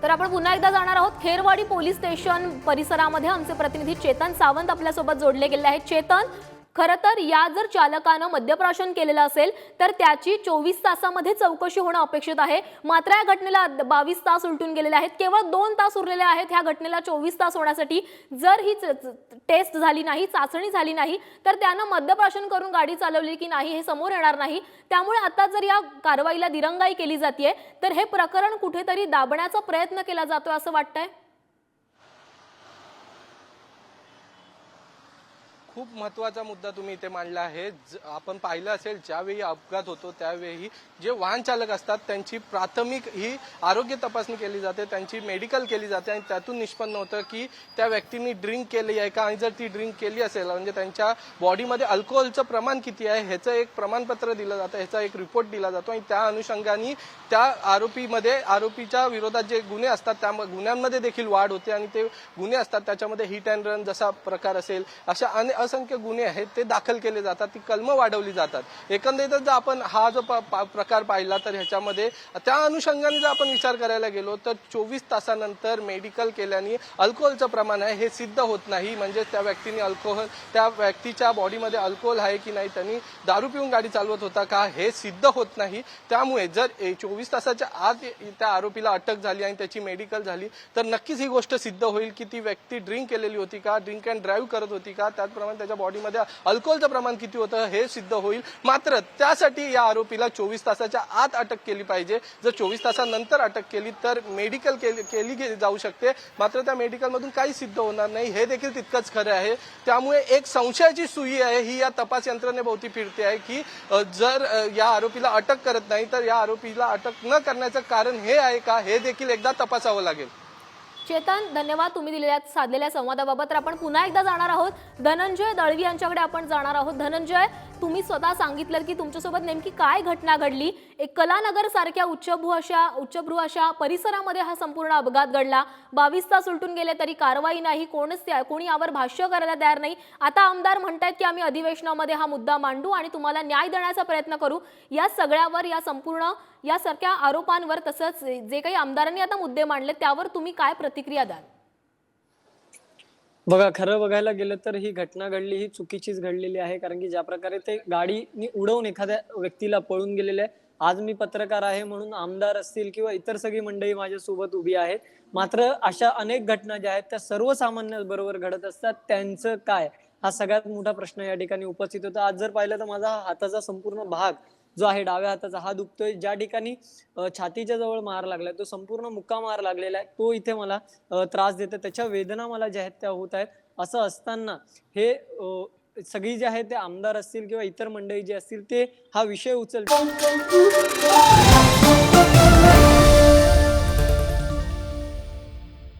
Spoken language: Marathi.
तर आपण पुन्हा एकदा जाणार आहोत खेरवाडी पोलीस स्टेशन परिसरामध्ये। आमचे प्रतिनिधी चेतन सावंत आपल्या सोबत जोडले गेले आहेत। चेतन, खरं तर या जर चालकानं मद्यप्राशन केलेलं असेल तर त्याची 24 तासामध्ये चौकशी होणं अपेक्षित आहे। मात्र या घटनेला 22 तास उलटून गेलेले आहेत, केवळ 2 तास उरलेले आहेत ह्या घटनेला 24 तास होण्यासाठी। जर ही टेस्ट झाली नाही, चाचणी झाली नाही, तर त्यानं मद्यप्राशन करून गाडी चालवली की नाही हे समोर येणार नाही। त्यामुळे आता जर या कारवाईला दिरंगाई केली जाते तर हे प्रकरण कुठेतरी दाबण्याचा प्रयत्न केला जातोय असं वाटतंय। खूप महत्त्वाचा मुद्दा तुम्ही इथे मांडला आहे। आपण पाहिलं असेल ज्यावेळी अपघात होतो त्यावेळी जे वाहन चालक असतात त्यांची प्राथमिक ही आरोग्य तपासणी केली जाते, त्यांची मेडिकल केली जाते आणि त्यातून निष्पन्न होतं की त्या व्यक्तींनी ड्रिंक केली आहे का, आणि जर ती ड्रिंक केली असेल म्हणजे त्यांच्या बॉडीमध्ये अल्कोहोलचं प्रमाण किती आहे ह्याचं एक प्रमाणपत्र दिलं जातं, ह्याचा एक रिपोर्ट दिला जातो आणि त्या अनुषंगाने त्या आरोपीच्या विरोधात जे गुन्हे असतात त्या गुन्ह्यांमध्ये देखील वाढ होते आणि ते गुन्हे असतात त्याच्यामध्ये हिट अँड रन जसा प्रकार असेल अशा असंख्य गुन्हे आहेत ते दाखल केले जातात, ती कलमं वाढवली जातात। एकंदरीतच जर आपण हा जो प्रकार पाहिला तर ह्याच्यामध्ये त्या अनुषंगाने जर आपण विचार करायला गेलो तर 24 तासानंतर मेडिकल केल्याने अल्कोहोलचं प्रमाण आहे हे सिद्ध होत नाही, म्हणजे त्या व्यक्तीच्या बॉडीमध्ये अल्कोहोल आहे की नाही, त्यांनी दारू पिऊन गाडी चालवत होता का हे सिद्ध होत नाही। त्यामुळे जर 24 तासाच्या आत त्या आरोपीला अटक झाली आणि त्याची मेडिकल झाली तर नक्कीच ही गोष्ट सिद्ध होईल की ती व्यक्ती ड्रिंक केलेली होती का, ड्रिंक अँड ड्राईव्ह करत होती का, त्याचप्रमाणे त्याच्या बॉडीमध्ये अल्कोहोलचं प्रमाण किती होतं हे सिद्ध होईल। मात्र त्यासाठी या आरोपीला 24 तासाच्या आत अटक केली पाहिजे। जर 24 तासानंतर अटक केली तर मेडिकल केली जाऊ शकते, मात्र त्या मेडिकलमधून काही सिद्ध होणार नाही हे देखील तितकंच खरं आहे। त्यामुळे एक संशयाची सुई आहे ही या तपास यंत्रणेभोवती फिरते आहे की जर या आरोपीला अटक करत नाही तर या आरोपीला अटक न करण्याचं कारण हे आहे का हे देखील एकदा तपासावं लागेल। चेतन, धन्यवाद तुम्ही साधलेल्या संवादाबाबत। तर आपण पुन्हा एकदा जाणार आहोत धनंजय दळवी यांच्याकडे आपण जाणार आहोत। धनंजय, तुम्ही स्वतः सांगितलं की तुमच्यासोबत नेमकी काय घटना घडली। एक कलानगर सारख्या उच्चभ्रू अशा परिसरामध्ये हा संपूर्ण अपघात घडला। 22 तास उलटून गेले तरी कारवाई नाही, कोणी यावर भाष्य करायला तयार नाही। आता आमदार म्हणतायत की आम्ही अधिवेशनामध्ये हा मुद्दा मांडू आणि तुम्हाला न्याय देण्याचा प्रयत्न करू। या सगळ्यावर यासारख्या आरोपांवर तसंच जे काही आमदारांनी आता मुद्दे मांडले त्यावर तुम्ही काय प्रतिक्रिया द्याल? बघा, खरं बघायला गेलं तर ही घटना घडली ही चुकीचीच घडलेली आहे, कारण की ज्या प्रकारे ते गाडीनी उडवून एखाद्या व्यक्तीला पळून गेलेले आहे। आज मी पत्रकार आहे म्हणून आमदार असतील किंवा इतर सगळी मंडळी माझ्यासोबत उभी आहेत, मात्र अशा अनेक घटना ज्या आहेत त्या सर्वसामान्य बरोबर घडत असतात, त्यांचं काय हा सगळ्यात मोठा प्रश्न या ठिकाणी उपस्थित होता। आज जर पाहिलं तर माझा हाताचा संपूर्ण भाग जो आहे डाव्या हाताचा हा दुखतोय, ज्या ठिकाणी छातीच्या जवळ मार लागलाय तो संपूर्ण मुक्का मार लागलेला आहे, तो इथे मला त्रास देतो, त्याच्या वेदना मला ज्या आहेत त्या होत आहेत। असं असताना हे सगळी जे आहे ते आमदार असतील किंवा इतर मंडळी जे असतील ते हा विषय उचलतील।